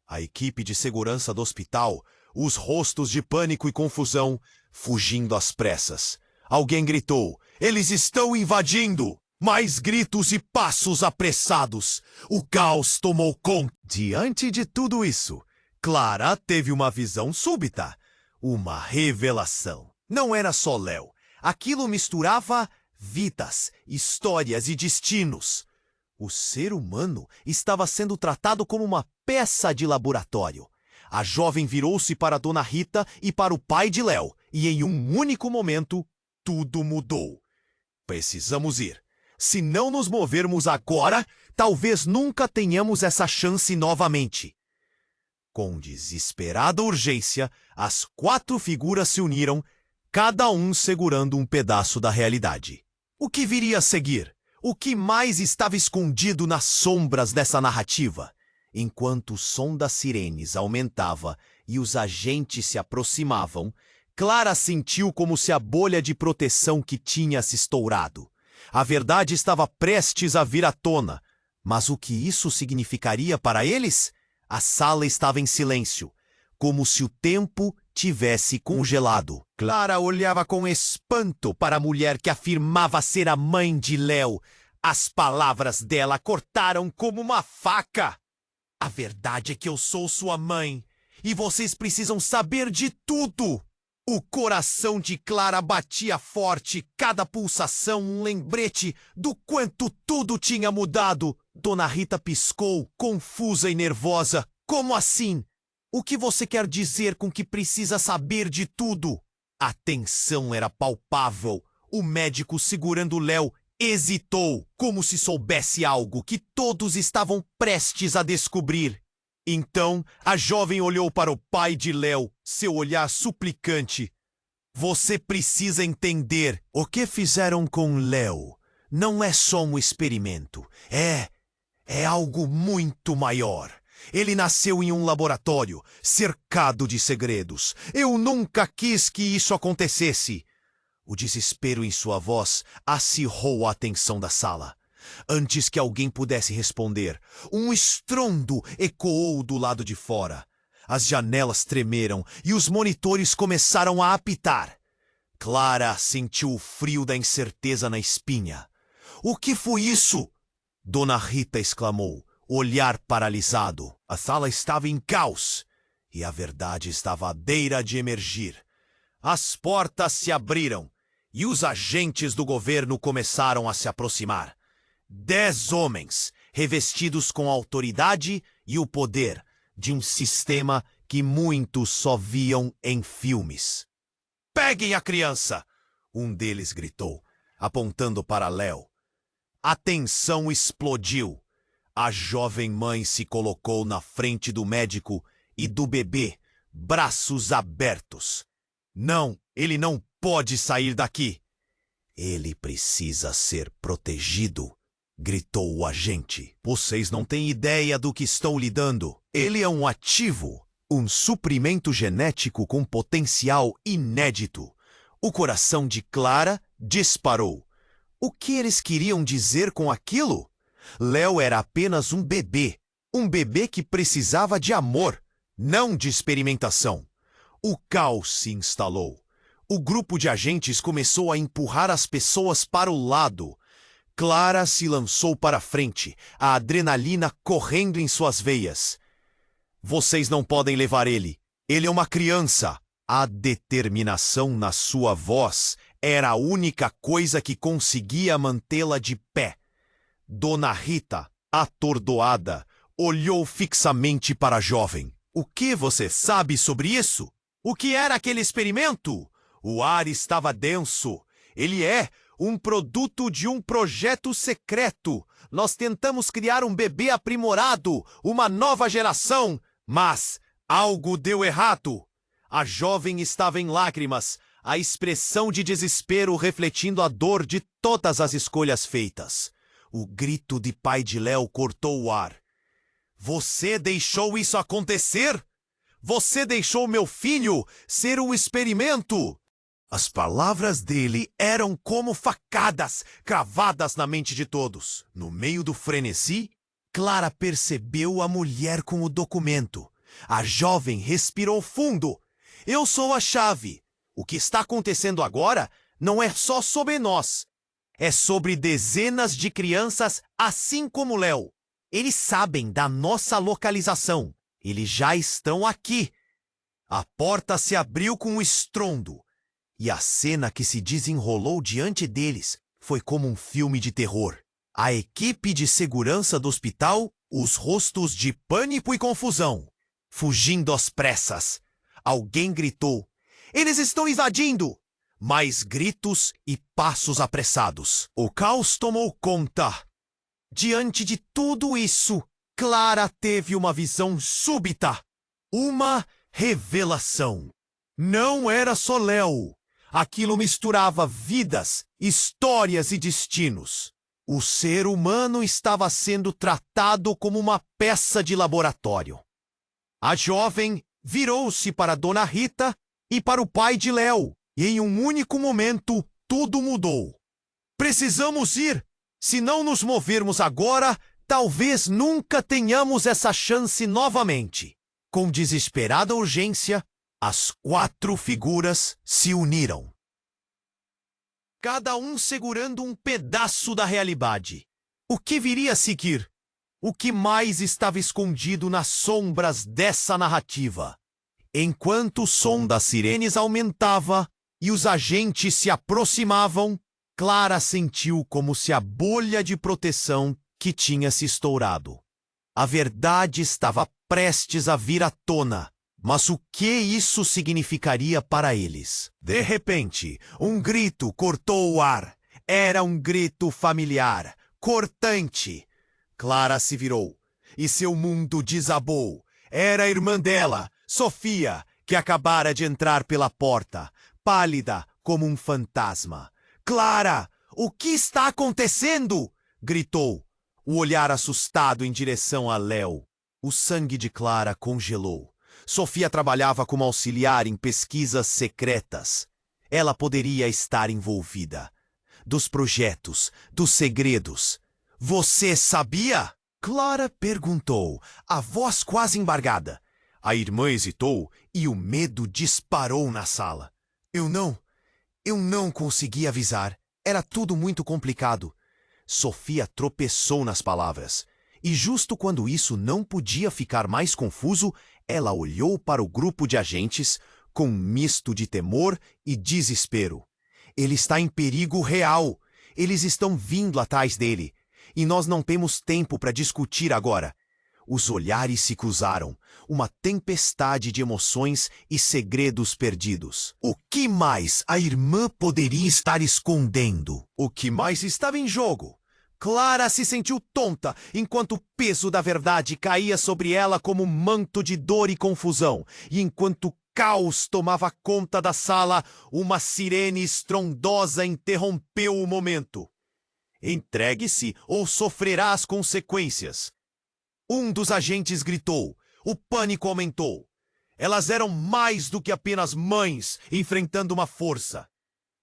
A equipe de segurança do hospital, os rostos de pânico e confusão, fugindo às pressas. Alguém gritou. Eles estão invadindo! Mais gritos e passos apressados. O caos tomou conta. Diante de tudo isso, Clara teve uma visão súbita. Uma revelação. Não era só Léo. Aquilo misturava vidas, histórias e destinos. O ser humano estava sendo tratado como uma peça de laboratório. A jovem virou-se para Dona Rita e para o pai de Léo, e em um único momento, tudo mudou. Precisamos ir. Se não nos movermos agora, talvez nunca tenhamos essa chance novamente. Com desesperada urgência, as 4 figuras se uniram, cada um segurando um pedaço da realidade. O que viria a seguir? O que mais estava escondido nas sombras dessa narrativa? Enquanto o som das sirenes aumentava e os agentes se aproximavam, Clara sentiu como se a bolha de proteção que tinha se estourado. A verdade estava prestes a vir à tona. Mas o que isso significaria para eles? A sala estava em silêncio, como se o tempo tivesse congelado. Clara olhava com espanto para a mulher que afirmava ser a mãe de Léo. As palavras dela cortaram como uma faca. A verdade é que eu sou sua mãe, e vocês precisam saber de tudo. O coração de Clara batia forte, cada pulsação um lembrete do quanto tudo tinha mudado. Dona Rita piscou, confusa e nervosa. Como assim? O que você quer dizer com que precisa saber de tudo? A tensão era palpável. O médico segurando Léo hesitou, como se soubesse algo que todos estavam prestes a descobrir. Então, a jovem olhou para o pai de Léo, seu olhar suplicante. Você precisa entender. O que fizeram com Léo não é só um experimento. É algo muito maior. Ele nasceu em um laboratório, cercado de segredos. Eu nunca quis que isso acontecesse. O desespero em sua voz acirrou a atenção da sala. Antes que alguém pudesse responder, um estrondo ecoou do lado de fora. As janelas tremeram e os monitores começaram a apitar. Clara sentiu o frio da incerteza na espinha. O que foi isso? Dona Rita exclamou, olhar paralisado. A sala estava em caos e a verdade estava à beira de emergir. As portas se abriram e os agentes do governo começaram a se aproximar. 10 homens, revestidos com a autoridade e o poder de um sistema que muitos só viam em filmes. Peguem a criança! Um deles gritou, apontando para Léo. A tensão explodiu. A jovem mãe se colocou na frente do médico e do bebê, braços abertos. Não, ele não pode sair daqui. Ele precisa ser protegido, gritou o agente. Vocês não têm ideia do que estão lidando. Ele é um ativo, um suprimento genético com potencial inédito. O coração de Clara disparou. O que eles queriam dizer com aquilo? Léo era apenas um bebê que precisava de amor, não de experimentação. O caos se instalou. O grupo de agentes começou a empurrar as pessoas para o lado. Clara se lançou para a frente, a adrenalina correndo em suas veias. Vocês não podem levar ele. Ele é uma criança. A determinação na sua voz era a única coisa que conseguia mantê-la de pé. Dona Rita, atordoada, olhou fixamente para a jovem. O que você sabe sobre isso? O que era aquele experimento? O ar estava denso. Ele é um produto de um projeto secreto. Nós tentamos criar um bebê aprimorado, uma nova geração, mas algo deu errado. A jovem estava em lágrimas, a expressão de desespero refletindo a dor de todas as escolhas feitas. O grito de pai de Léo cortou o ar. Você deixou isso acontecer? Você deixou meu filho ser um experimento? As palavras dele eram como facadas cravadas na mente de todos. No meio do frenesi, Clara percebeu a mulher com o documento. A jovem respirou fundo. Eu sou a chave. O que está acontecendo agora não é só sobre nós. É sobre dezenas de crianças assim como Léo. Eles sabem da nossa localização. Eles já estão aqui. A porta se abriu com um estrondo. E a cena que se desenrolou diante deles foi como um filme de terror. A equipe de segurança do hospital, os rostos de pânico e confusão. Fugindo às pressas. Alguém gritou: "Eles estão invadindo!" Mais gritos e passos apressados. O caos tomou conta. Diante de tudo isso, Clara teve uma visão súbita. Uma revelação. Não era só Léo. Aquilo misturava vidas, histórias e destinos. O ser humano estava sendo tratado como uma peça de laboratório. A jovem virou-se para Dona Rita e para o pai de Léo, e em um único momento tudo mudou. Precisamos ir. Se não nos movermos agora, talvez nunca tenhamos essa chance novamente. Com desesperada urgência, as 4 figuras se uniram. Cada um segurando um pedaço da realidade. O que viria a seguir? O que mais estava escondido nas sombras dessa narrativa? Enquanto o som das sirenes aumentava e os agentes se aproximavam, Clara sentiu como se a bolha de proteção que tinha se estourado. A verdade estava prestes a vir à tona, mas o que isso significaria para eles? De repente, um grito cortou o ar. Era um grito familiar, cortante. Clara se virou e seu mundo desabou. Era a irmã dela, Sofia, que acabara de entrar pela porta, pálida como um fantasma. "Clara, o que está acontecendo?" gritou, o olhar assustado em direção a Léo. O sangue de Clara congelou. Sofia trabalhava como auxiliar em pesquisas secretas. Ela poderia estar envolvida. Dos projetos, dos segredos. "Você sabia?" Clara perguntou, a voz quase embargada. A irmã hesitou e o medo disparou na sala. Eu não consegui avisar. Era tudo muito complicado." Sofia tropeçou nas palavras. E justo quando isso não podia ficar mais confuso, ela olhou para o grupo de agentes com um misto de temor e desespero. "Ele está em perigo real. Eles estão vindo atrás dele. E nós não temos tempo para discutir agora." Os olhares se cruzaram, uma tempestade de emoções e segredos perdidos. O que mais a irmã poderia estar escondendo? O que mais estava em jogo? Clara se sentiu tonta enquanto o peso da verdade caía sobre ela como um manto de dor e confusão. E enquanto o caos tomava conta da sala, uma sirene estrondosa interrompeu o momento. "Entregue-se ou sofrerá as consequências." Um dos agentes gritou. O pânico aumentou. Elas eram mais do que apenas mães enfrentando uma força.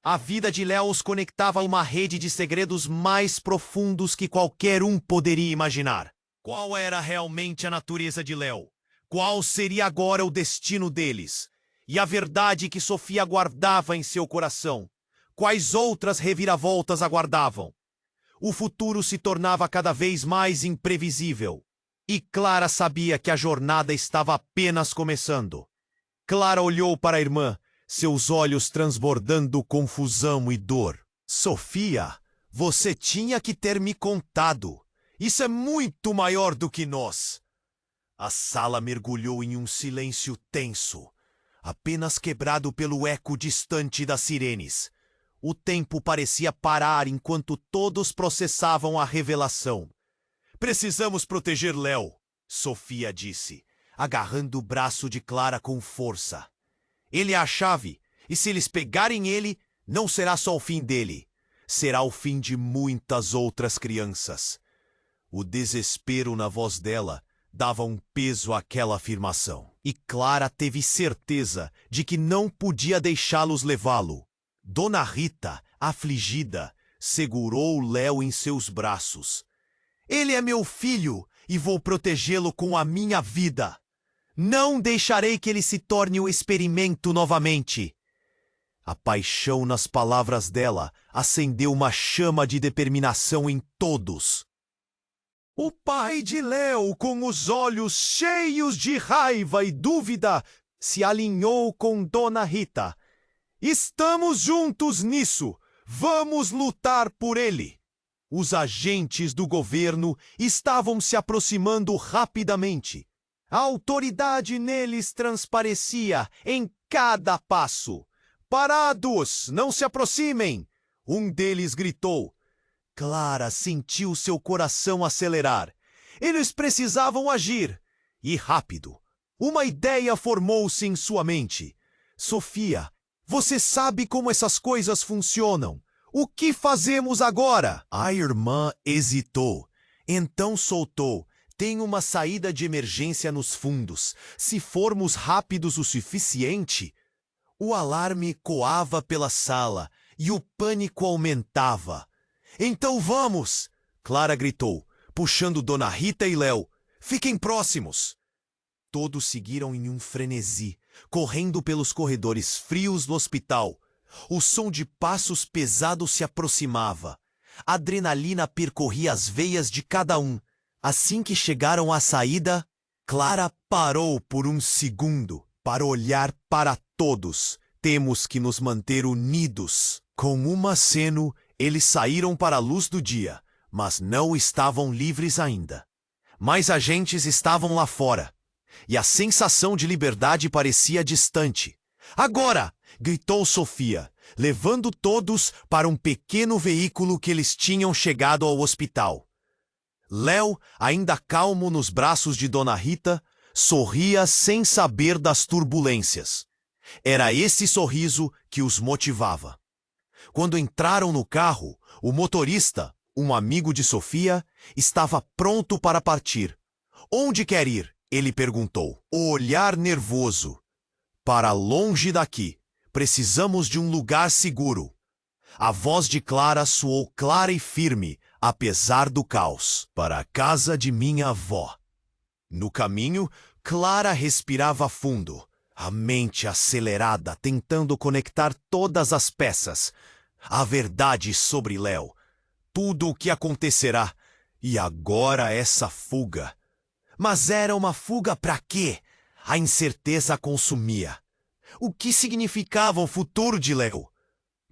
A vida de Léo os conectava a uma rede de segredos mais profundos que qualquer um poderia imaginar. Qual era realmente a natureza de Léo? Qual seria agora o destino deles? E a verdade que Sofia guardava em seu coração? Quais outras reviravoltas aguardavam? O futuro se tornava cada vez mais imprevisível. E Clara sabia que a jornada estava apenas começando. Clara olhou para a irmã, seus olhos transbordando confusão e dor. "Sofia, você tinha que ter me contado. Isso é muito maior do que nós." A sala mergulhou em um silêncio tenso, apenas quebrado pelo eco distante das sirenes. O tempo parecia parar enquanto todos processavam a revelação. "Precisamos proteger Léo", Sofia disse, agarrando o braço de Clara com força. "Ele é a chave, e se eles pegarem ele, não será só o fim dele. Será o fim de muitas outras crianças." O desespero na voz dela dava um peso àquela afirmação. E Clara teve certeza de que não podia deixá-los levá-lo. Dona Rita, afligida, segurou Léo em seus braços. "Ele é meu filho e vou protegê-lo com a minha vida. Não deixarei que ele se torne o experimento novamente." A paixão nas palavras dela acendeu uma chama de determinação em todos. O pai de Léo, com os olhos cheios de raiva e dúvida, se alinhou com Dona Rita. Estamos juntos nisso. Vamos lutar por ele. Os agentes do governo estavam se aproximando rapidamente. A autoridade neles transparecia em cada passo. Parados, não se aproximem! Um deles gritou. Clara sentiu seu coração acelerar. Eles precisavam agir. E rápido. Uma ideia formou-se em sua mente. Sofia, você sabe como essas coisas funcionam. O que fazemos agora? A irmã hesitou. Então soltou. Tem uma saída de emergência nos fundos. Se formos rápidos o suficiente... O alarme coava pela sala e o pânico aumentava. Então vamos! Clara gritou, puxando Dona Rita e Léo. Fiquem próximos! Todos seguiram em um frenesi, correndo pelos corredores frios do hospital. O som de passos pesados se aproximava. A adrenalina percorria as veias de cada um. Assim que chegaram à saída, Clara parou por um segundo para olhar para todos. Temos que nos manter unidos. Com um aceno, eles saíram para a luz do dia, mas não estavam livres ainda. Mais agentes estavam lá fora, e a sensação de liberdade parecia distante. Agora! Gritou Sofia, levando todos para um pequeno veículo que eles tinham chegado ao hospital. Léo, ainda calmo nos braços de Dona Rita, sorria sem saber das turbulências. Era esse sorriso que os motivava. Quando entraram no carro, o motorista, um amigo de Sofia, estava pronto para partir. Onde quer ir? Ele perguntou, o olhar nervoso. Para longe daqui. Precisamos de um lugar seguro. A voz de Clara soou clara e firme, apesar do caos. Para a casa de minha avó. No caminho, Clara respirava fundo, a mente acelerada, tentando conectar todas as peças. A verdade sobre Léo. Tudo o que acontecerá. E agora essa fuga. Mas era uma fuga para quê? A incerteza consumia. O que significava o futuro de Léo?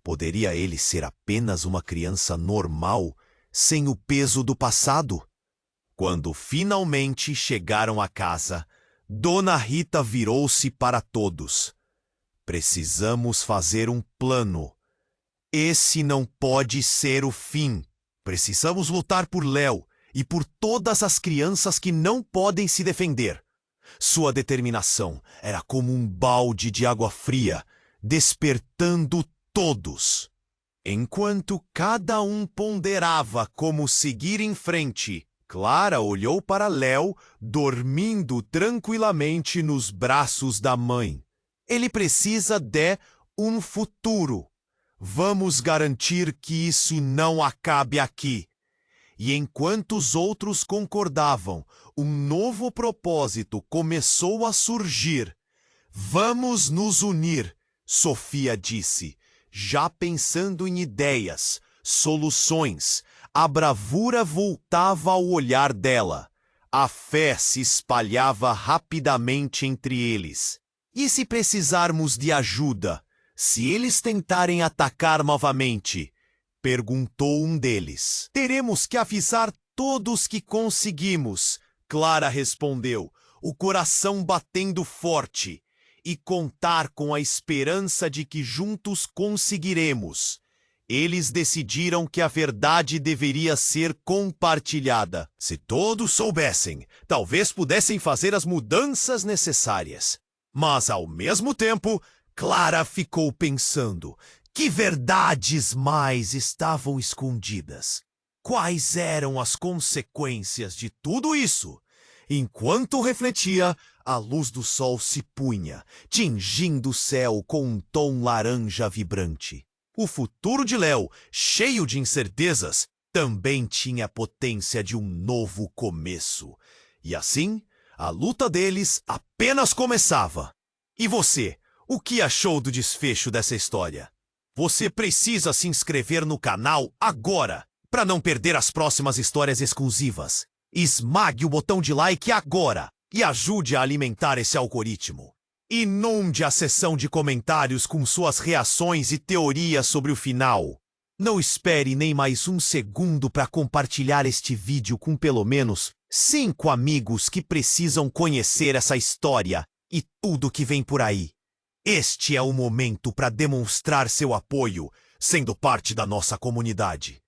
Poderia ele ser apenas uma criança normal, sem o peso do passado? Quando finalmente chegaram à casa, Dona Rita virou-se para todos. Precisamos fazer um plano. Esse não pode ser o fim. Precisamos lutar por Léo e por todas as crianças que não podem se defender. Sua determinação era como um balde de água fria, despertando todos. Enquanto cada um ponderava como seguir em frente, Clara olhou para Léo, dormindo tranquilamente nos braços da mãe. Ele precisa de um futuro. Vamos garantir que isso não acabe aqui. E enquanto os outros concordavam, um novo propósito começou a surgir. Vamos nos unir, Sofia disse, já pensando em ideias, soluções. A bravura voltava ao olhar dela. A fé se espalhava rapidamente entre eles. E se precisarmos de ajuda? Se eles tentarem atacar novamente? Perguntou um deles. Teremos que avisar todos que conseguimos, Clara respondeu, o coração batendo forte, e contar com a esperança de que juntos conseguiremos. Eles decidiram que a verdade deveria ser compartilhada. Se todos soubessem, talvez pudessem fazer as mudanças necessárias. Mas, ao mesmo tempo, Clara ficou pensando. Que verdades mais estavam escondidas? Quais eram as consequências de tudo isso? Enquanto refletia, a luz do sol se punha, tingindo o céu com um tom laranja vibrante. O futuro de Léo, cheio de incertezas, também tinha a potência de um novo começo. E assim, a luta deles apenas começava. E você? O que achou do desfecho dessa história? Você precisa se inscrever no canal agora para não perder as próximas histórias exclusivas. Esmague o botão de like agora e ajude a alimentar esse algoritmo. Inunde a seção de comentários com suas reações e teorias sobre o final. Não espere nem mais um segundo para compartilhar este vídeo com pelo menos 5 amigos que precisam conhecer essa história e tudo que vem por aí. Este é o momento para demonstrar seu apoio, sendo parte da nossa comunidade.